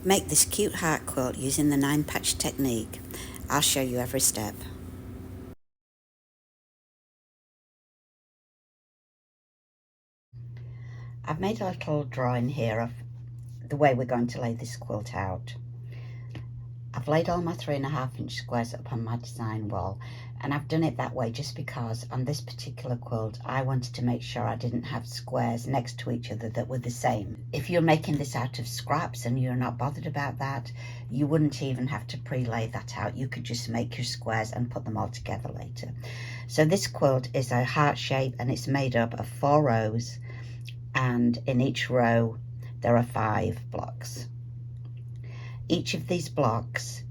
Make this cute heart quilt using the 9-patch technique. I'll show you every step. I've made a little drawing here of the way we're going to lay this quilt out. I've laid all my 3.5-inch squares up on my design wall, and I've done it that way just because on this particular quilt I wanted to make sure I didn't have squares next to each other that were the same. If you're making this out of scraps and you're not bothered about that, you wouldn't even have to pre-lay that out. You could just make your squares and put them all together later. So this quilt is a heart shape and it's made up of 4 rows, and in each row there are 5 blocks. Each of these blocks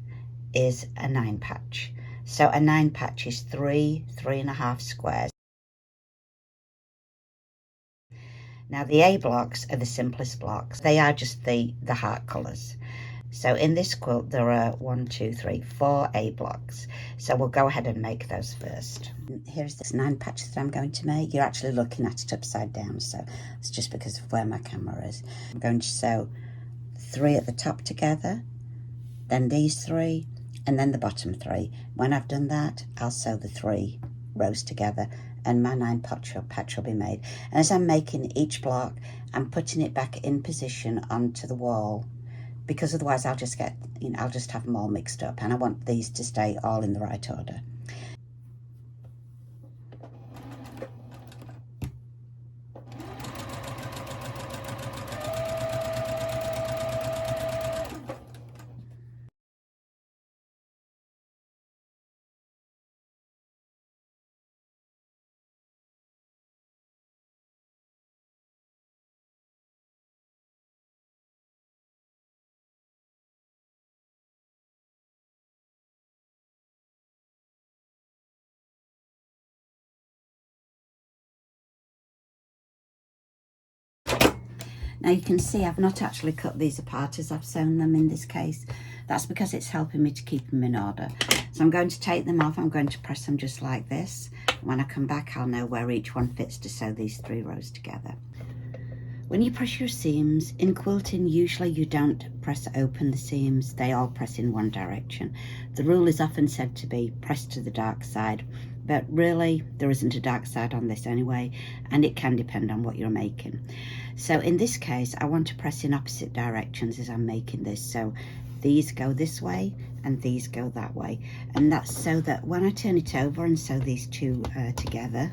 is a 9-patch. So a 9-patch is 3.5 squares. Now the A blocks are the simplest blocks. They are just the heart colours. So in this quilt there are 4 A blocks. So we'll go ahead and make those first. Here's this 9-patch that I'm going to make. You're actually looking at it upside down, so it's just because of where my camera is. I'm going to sew 3 at the top together, then these 3, and then the bottom 3. When I've done that, I'll sew the 3 rows together and my 9-patch will be made. And as I'm making each block, I'm putting it back in position onto the wall, because otherwise I'll just get, I'll just have them all mixed up, and I want these to stay all in the right order. Now you can see I've not actually cut these apart as I've sewn them in this case. That's because it's helping me to keep them in order. So I'm going to take them off. I'm going to press them just like this. When I come back, I'll know where each one fits to sew these 3 rows together. When you press your seams, in quilting usually you don't press open the seams, they all press in one direction. The rule is often said to be press to the dark side, but really there isn't a dark side on this anyway, and it can depend on what you're making. So in this case I want to press in opposite directions as I'm making this, so these go this way and these go that way, and that's so that when I turn it over and sew these 2 together,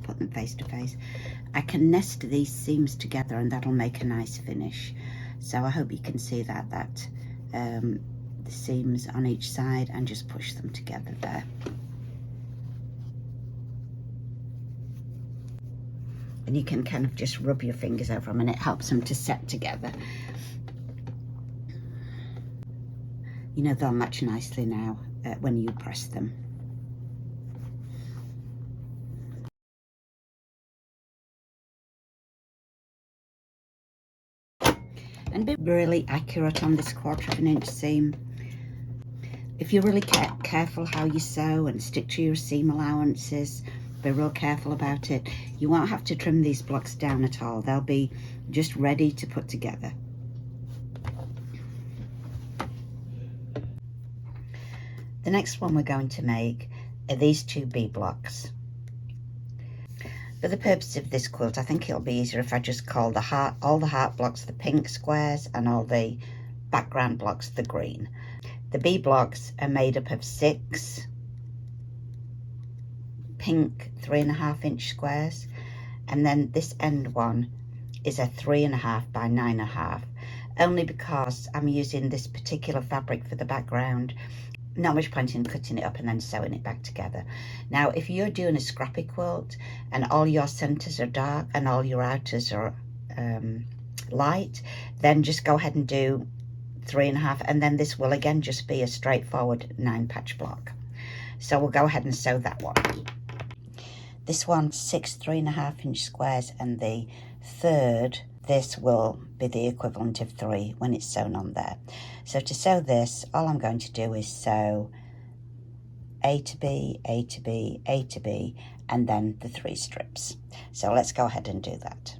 put them face to face, I can nest these seams together and that'll make a nice finish. So I hope you can see that the seams on each side, and just push them together there. And you can kind of just rub your fingers over them and it helps them to set together. They'll match nicely now when you press them. And be really accurate on this 1/4 inch seam. If you're really careful how you sew and stick to your seam allowances, be real careful about it, you won't have to trim these blocks down at all. They'll be just ready to put together. The next one we're going to make are these 2 B blocks. For the purpose of this quilt, I think it'll be easier if I just call all the heart blocks the pink squares and all the background blocks the green. The B blocks are made up of 6 pink 3.5-inch squares, and then this end one is a 3.5 by 9.5, only because I'm using this particular fabric for the background. Not much point in cutting it up and then sewing it back together. Now if you're doing a scrappy quilt and all your centers are dark and all your outers are light, then just go ahead and do 3.5, and then this will again just be a straightforward 9-patch block. So we'll go ahead and sew that one. This one's 6 3.5-inch squares, and the third, this will be the equivalent of 3 when it's sewn on there. So to sew this, all I'm going to do is sew A to B, A to B, A to B, and then the 3 strips. So let's go ahead and do that.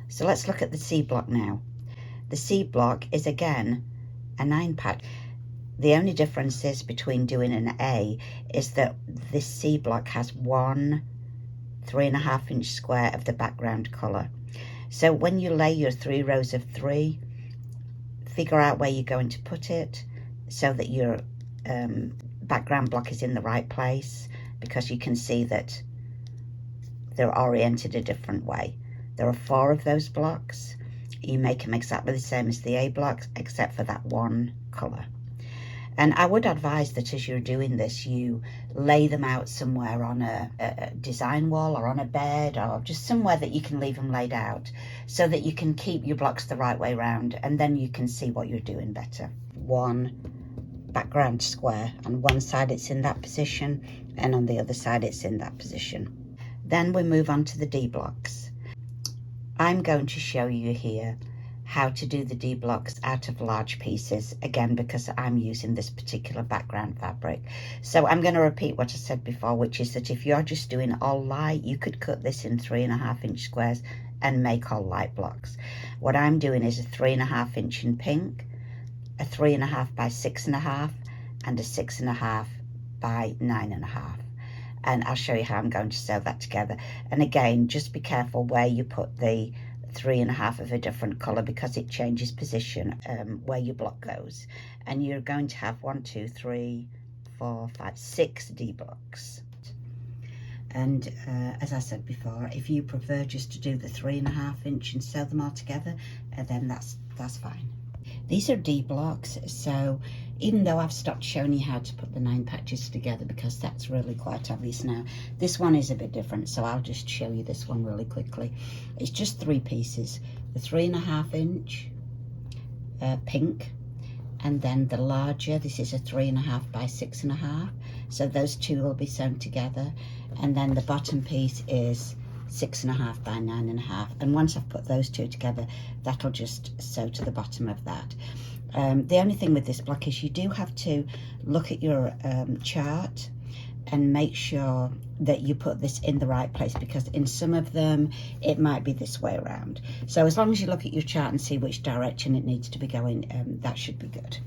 So let's look at the C block now. The C block is again a 9 patch. The only difference is between doing an A is that this C block has one 3.5 inch square of the background colour. So when you lay your 3 rows of 3, figure out where you're going to put it so that your background block is in the right place, because you can see that they're oriented a different way. There are 4 of those blocks. You make them exactly the same as the A blocks, except for that one colour. And I would advise that as you're doing this, you lay them out somewhere on a design wall or on a bed, or just somewhere that you can leave them laid out, so that you can keep your blocks the right way round, and then you can see what you're doing better. One background square, on one side it's in that position, and on the other side it's in that position. Then we move on to the D blocks. I'm going to show you here how to do the D blocks out of large pieces, again because I'm using this particular background fabric. So I'm going to repeat what I said before, which is that if you're just doing all light, you could cut this in 3.5 inch squares and make all light blocks. What I'm doing is a 3.5 inch in pink, a 3.5 by 6.5, and a 6.5 by 9.5. And I'll show you how I'm going to sew that together. And again, just be careful where you put the 3.5 of a different colour, because it changes position where your block goes. And you're going to have 1, 2, 3, 4, 5, 6 D blocks. And as I said before, if you prefer just to do the 3.5 inch and sew them all together, then that's fine. These are D blocks, so even though I've stopped showing you how to put the 9 patches together, because that's really quite obvious now, this one is a bit different, so I'll just show you this one really quickly. It's just 3 pieces, the 3.5 inch pink, and then the larger, this is a 3.5 by 6.5, so those two will be sewn together, and then the bottom piece is 6.5 by 9.5, and once I've put those two together, that'll just sew to the bottom of that. The only thing with this block is you do have to look at your chart and make sure that you put this in the right place, because in some of them it might be this way around. So as long as you look at your chart and see which direction it needs to be going, that should be good.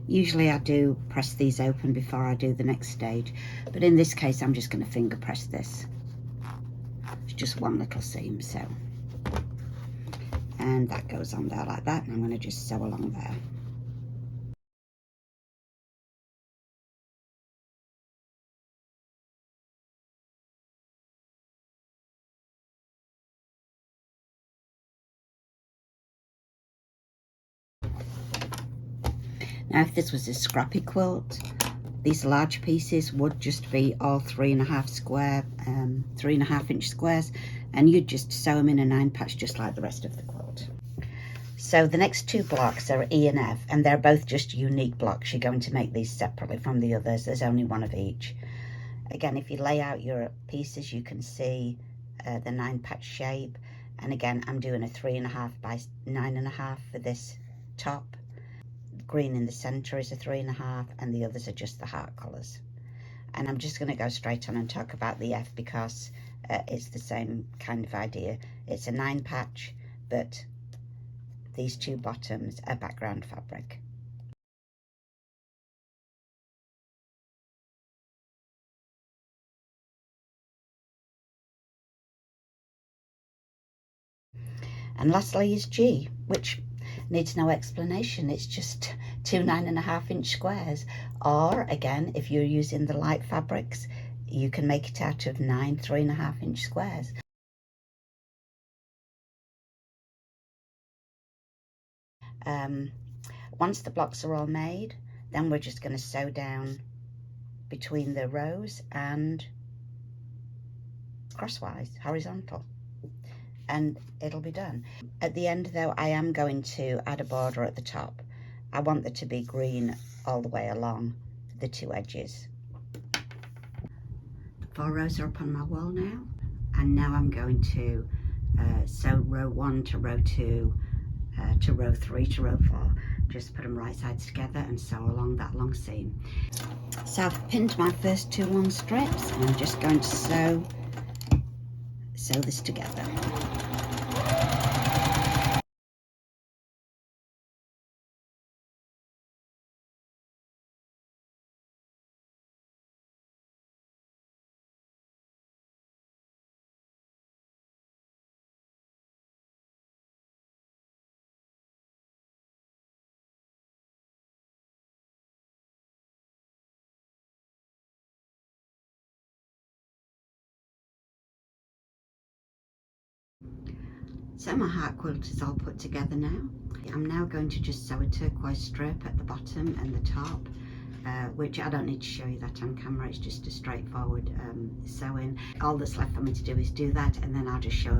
Usually I do press these open before I do the next stage, but in this case I'm just going to finger press this. It's just one little seam, so, and that goes on there like that, and I'm going to just sew along there. Now if this was a scrappy quilt, these large pieces would just be all 3.5 inch squares, and you'd just sew them in a 9 patch just like the rest of the quilt. So the next 2 blocks are E and F, and they're both just unique blocks. You're going to make these separately from the others. There's only one of each. Again, if you lay out your pieces, you can see the 9 patch shape. And again, I'm doing a 3.5 by 9.5 for this top. Green in the center is a 3.5, and the others are just the heart colors. And I'm just going to go straight on and talk about the F, because it's the same kind of idea. It's a 9 patch, but these 2 bottoms are background fabric. And lastly is G, which needs no explanation. It's just 2 9.5 inch squares. Or again, if you're using the light fabrics, you can make it out of 9 3.5 inch squares. Once the blocks are all made, then we're just going to sew down between the rows and crosswise, horizontal, and it'll be done. At the end though, I am going to add a border at the top. I want there to be green all the way along the 2 edges. 4 rows are up on my wall now, and now I'm going to sew row 1 to row 2 to row 3 to row 4. Just put them right sides together and sew along that long seam. So I've pinned my first 2 long strips, and I'm just going to sew this together. So my heart quilt is all put together now. I'm now going to just sew a turquoise strip at the bottom and the top, which I don't need to show you that on camera. It's just a straightforward sewing. All that's left for me to do is do that, and then I'll just show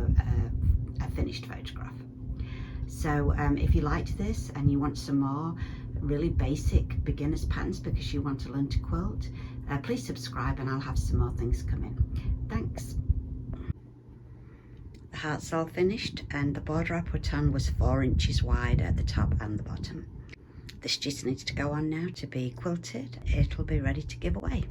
a finished photograph. So if you liked this and you want some more really basic beginner's patterns because you want to learn to quilt, please subscribe and I'll have some more things coming. Thanks. The heart's all finished, and the border I put on was 4 inches wide at the top and the bottom. This just needs to go on now to be quilted. It'll be ready to give away.